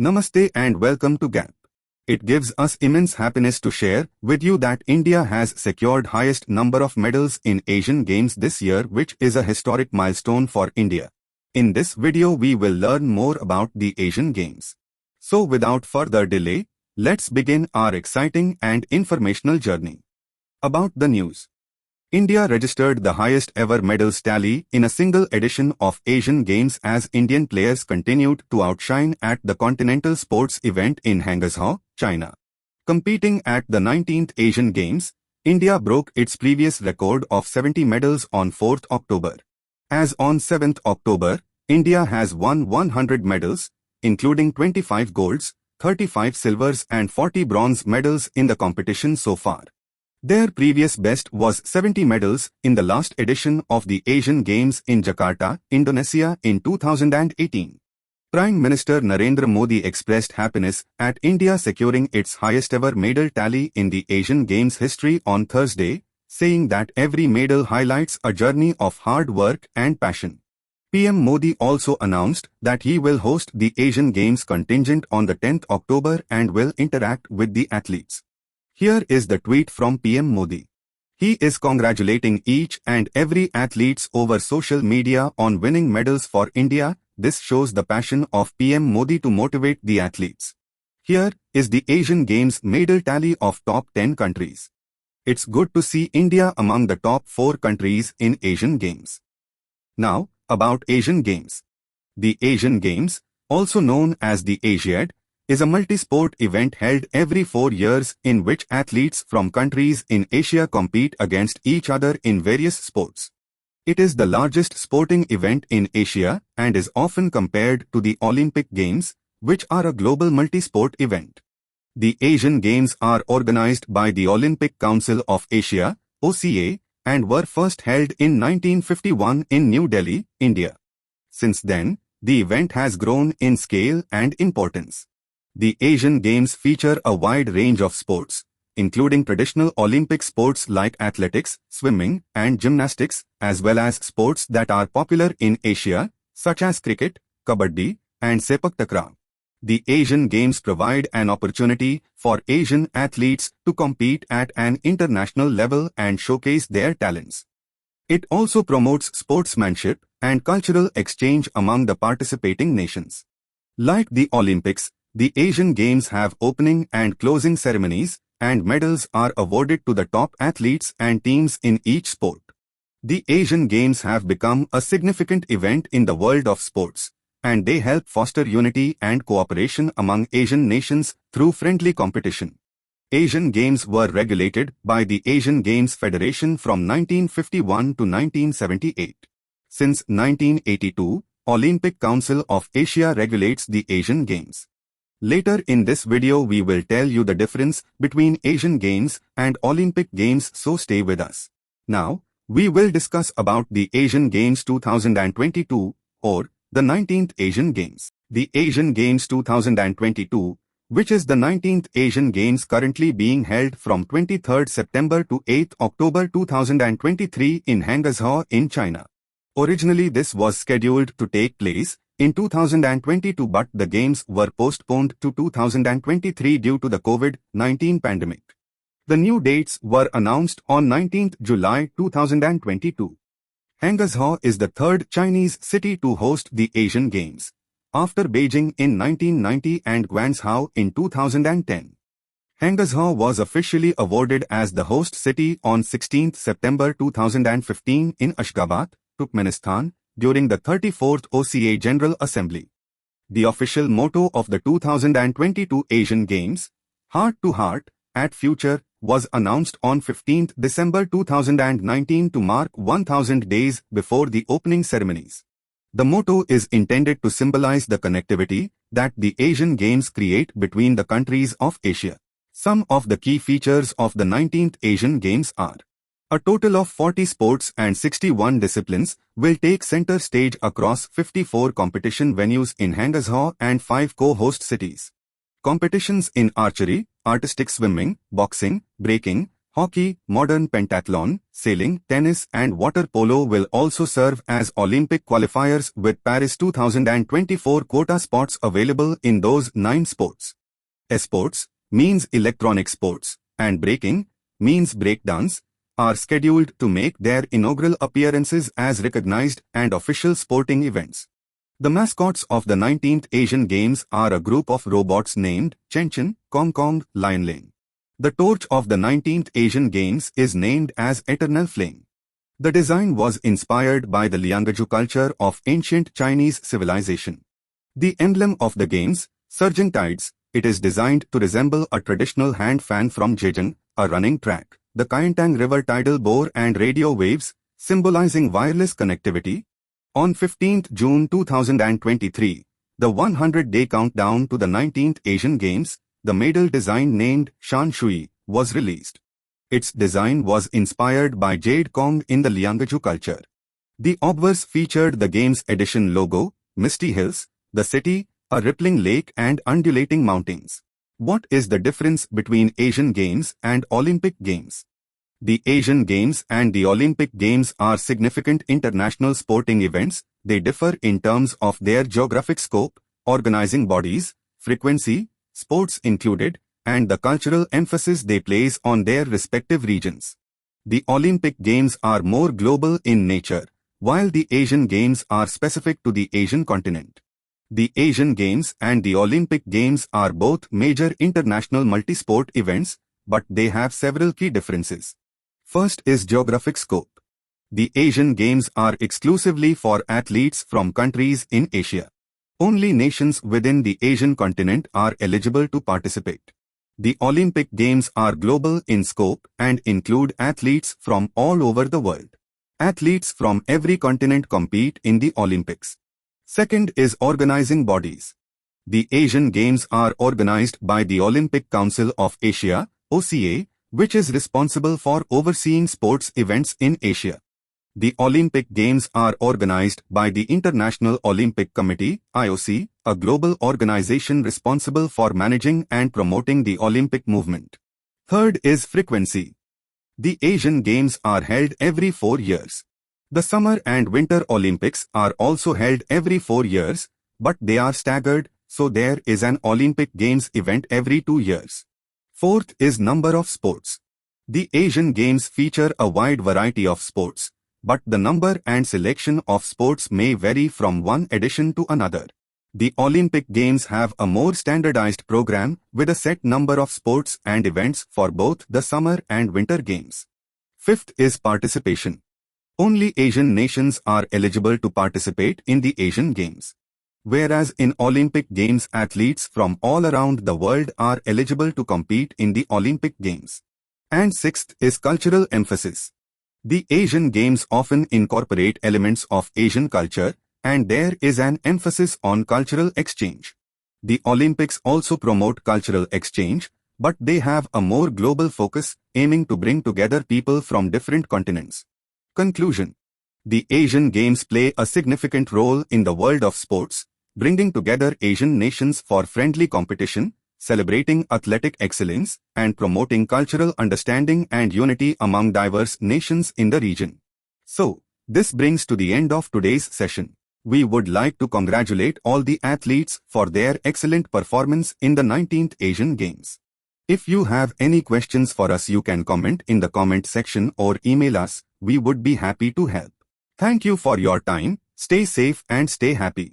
Namaste and welcome to GAP. It gives us immense happiness to share with you that India has secured highest number of medals in Asian Games this year, which is a historic milestone for India. In this video we will learn more about the Asian Games. So without further delay, let's begin our exciting and informational journey. About the news. India registered the highest ever medals tally in a single edition of Asian Games as Indian players continued to outshine at the Continental Sports event in Hangzhou, China. Competing at the 19th Asian Games, India broke its previous record of 70 medals on 4th October. As on 7th October, India has won 100 medals, including 25 golds, 35 silvers and 40 bronze medals in the competition so far. Their previous best was 70 medals in the last edition of the Asian Games in Jakarta, Indonesia in 2018. Prime Minister Narendra Modi expressed happiness at India securing its highest ever medal tally in the Asian Games history on Thursday, saying that every medal highlights a journey of hard work and passion. PM Modi also announced that he will host the Asian Games contingent on the 10th October and will interact with the athletes. Here is the tweet from PM Modi. He is congratulating each and every athletes over social media on winning medals for India. This shows the passion of PM Modi to motivate the athletes. Here is the Asian Games medal tally of top 10 countries. It's good to see India among the top 4 countries in Asian Games. Now, about Asian Games. The Asian Games, also known as the Asiad, is a multi-sport event held every 4 years in which athletes from countries in Asia compete against each other in various sports. It is the largest sporting event in Asia and is often compared to the Olympic Games, which are a global multi-sport event. The Asian Games are organized by the Olympic Council of Asia, OCA, and were first held in 1951 in New Delhi, India. Since then, the event has grown in scale and importance. The Asian Games feature a wide range of sports, including traditional Olympic sports like athletics, swimming, and gymnastics, as well as sports that are popular in Asia, such as cricket, kabaddi, and sepak takraw. The Asian Games provide an opportunity for Asian athletes to compete at an international level and showcase their talents. It also promotes sportsmanship and cultural exchange among the participating nations. Like the Olympics, the Asian Games have opening and closing ceremonies, and medals are awarded to the top athletes and teams in each sport. The Asian Games have become a significant event in the world of sports, and they help foster unity and cooperation among Asian nations through friendly competition. Asian Games were regulated by the Asian Games Federation from 1951 to 1978. Since 1982, Olympic Council of Asia regulates the Asian Games. Later in this video we will tell you the difference between Asian Games and Olympic Games, so stay with us. Now, we will discuss about the Asian Games 2022 or the 19th Asian Games. The Asian Games 2022, which is the 19th Asian Games currently being held from 23rd September to 8th October 2023 in Hangzhou in China. Originally this was scheduled to take place in 2022, but the games were postponed to 2023 due to the COVID-19 pandemic. The new dates were announced on 19th July 2022. Hangzhou is the third Chinese city to host the Asian Games, after Beijing in 1990 and Guangzhou in 2010. Hangzhou was officially awarded as the host city on 16th September 2015 in Ashgabat, Turkmenistan, during the 34th OCA General Assembly. The official motto of the 2022 Asian Games, Heart to Heart, at Future, was announced on 15th December 2019 to mark 1000 days before the opening ceremonies. The motto is intended to symbolize the connectivity that the Asian Games create between the countries of Asia. Some of the key features of the 19th Asian Games are: a total of 40 sports and 61 disciplines will take center stage across 54 competition venues in Hangzhou and 5 co-host cities. Competitions in archery, artistic swimming, boxing, breaking, Hockey, modern pentathlon, sailing, tennis and water polo will also serve as Olympic qualifiers with Paris 2024 quota spots available in those 9 sports. Esports means electronic sports and breaking means breakdance are scheduled to make their inaugural appearances as recognized and official sporting events. The mascots of the 19th Asian Games are a group of robots named Chen, Kong Kong, Lion Ling. The torch of the 19th Asian Games is named as Eternal Flame. The design was inspired by the Liangaju culture of ancient Chinese civilization. The emblem of the games, surging tides, it is designed to resemble a traditional hand fan from Zhejiang, a running track, the Kayantang River tidal bore and radio waves, symbolizing wireless connectivity. On 15th June 2023, the 100-day countdown to the 19th Asian Games, the medal design named Shan Shui, was released. Its design was inspired by Jade Kong in the Liangaju culture. The obverse featured the Games edition logo, Misty Hills, the city, a rippling lake and undulating mountains. What is the difference between Asian Games and Olympic Games? The Asian Games and the Olympic Games are significant international sporting events. They differ in terms of their geographic scope, organizing bodies, frequency, sports included, and the cultural emphasis they place on their respective regions. The Olympic Games are more global in nature, while the Asian Games are specific to the Asian continent. The Asian Games and the Olympic Games are both major international multi-sport events, but they have several key differences. First is geographic scope. The Asian Games are exclusively for athletes from countries in Asia. Only nations within the Asian continent are eligible to participate. The Olympic Games are global in scope and include athletes from all over the world. Athletes from every continent compete in the Olympics. Second is organizing bodies. The Asian Games are organized by the Olympic Council of Asia, OCA, which is responsible for overseeing sports events in Asia. The Olympic Games are organized by the International Olympic Committee, IOC, a global organization responsible for managing and promoting the Olympic movement. Third is frequency. The Asian Games are held every 4 years. The Summer and Winter Olympics are also held every 4 years, but they are staggered, so there is an Olympic Games event every 2 years. Fourth is number of sports. The Asian Games feature a wide variety of sports, but the number and selection of sports may vary from one edition to another. The Olympic Games have a more standardized program with a set number of sports and events for both the Summer and Winter Games. Fifth is participation. Only Asian nations are eligible to participate in the Asian Games. Whereas in Olympic Games athletes from all around the world are eligible to compete in the Olympic Games. And sixth is cultural emphasis. The Asian Games often incorporate elements of Asian culture, and there is an emphasis on cultural exchange. The Olympics also promote cultural exchange, but they have a more global focus, aiming to bring together people from different continents. Conclusion. The Asian Games play a significant role in the world of sports, bringing together Asian nations for friendly competition, celebrating athletic excellence, and promoting cultural understanding and unity among diverse nations in the region. So, this brings to the end of today's session. We would like to congratulate all the athletes for their excellent performance in the 19th Asian Games. If you have any questions for us, you can comment in the comment section or email us. We would be happy to help. Thank you for your time. Stay safe and stay happy.